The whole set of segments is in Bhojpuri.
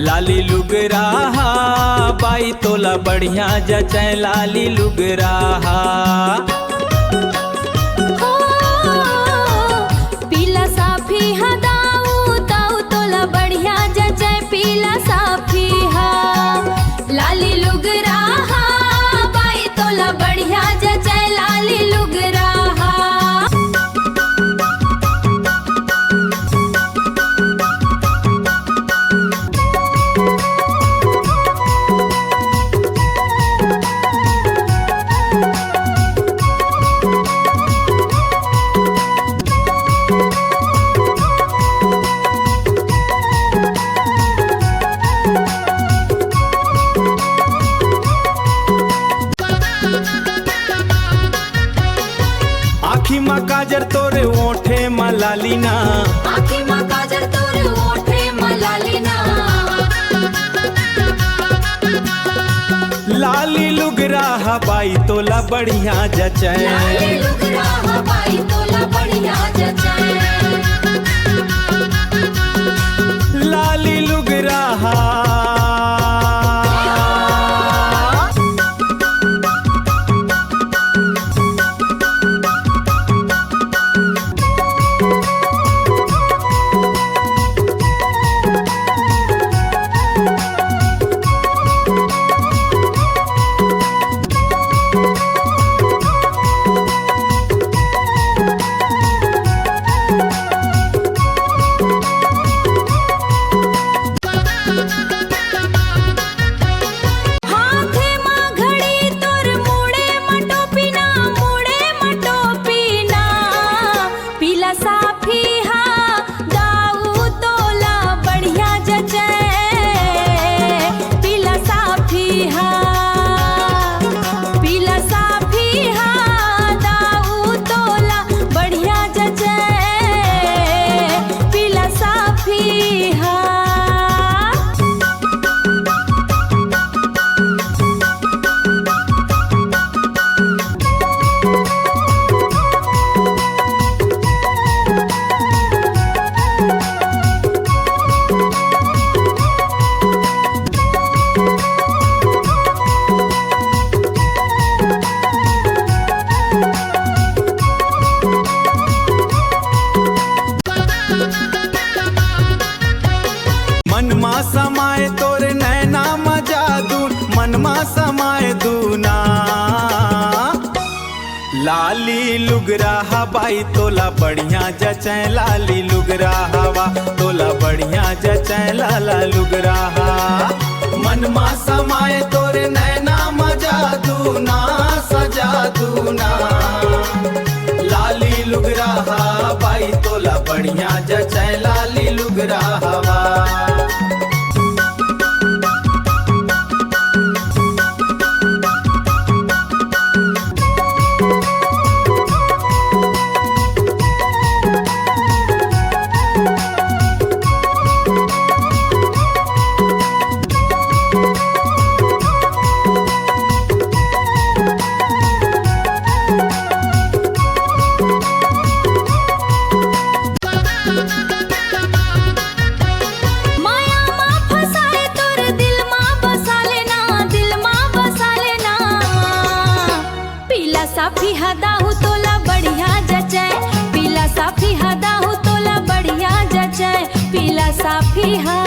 लाली लुगराहा बाई तोला बढ़िया जचै लाली लुगराहा। पीला साफी हा दाऊ दाऊ तोला बढ़िया जचै पीला साफी हा। लाली लुगराहा बाई तोला बढ़िया जचै लाली लुगराहा। आखी मा काजर तोरे ओठे मा लालीना। आखी मा काजर तोरे ओठे मा लालीना। लाली लुगराहा बाई तोला बढ़िया जचै। लाली लुगराहा बाई तोला बढ़िया जचै। लाली लुगराहा मनमा समाए तोरे नैना मजा दून मनमा समाए दूना। लाली लुगराहा बाई तोला बढ़िया जचै लाली लुगराहा तोला बढ़िया जचै लाला लुगराहा। मनमा समाए तोरे नैना मजा दूना सजा दूना। लाली लुगराहा बाई तोला बढ़िया जचै लाली लुगराहा। साफी हदाहू तोला बढ़िया जचै पीला साफी हदाहू तोला बढ़िया जचै पीला साफी हा।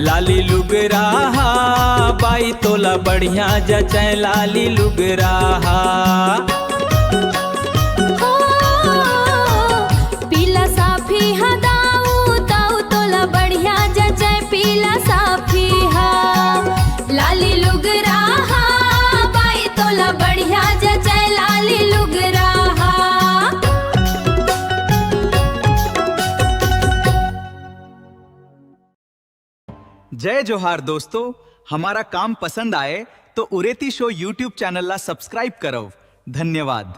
लाली लुगराहा बाई तोला बढ़िया जचै लाली लुगराहा। पीला साफी हा दाऊ दाऊ तोला बढ़िया जचै पीला साफी हा। लाली लुगराहा बाई तोला बढ़िया जचै लाली लुगराहा। जय जोहार दोस्तों, हमारा काम पसंद आए तो उरेती शो यूट्यूब चॅनलला सबस्क्राईब करव. धन्यवाद.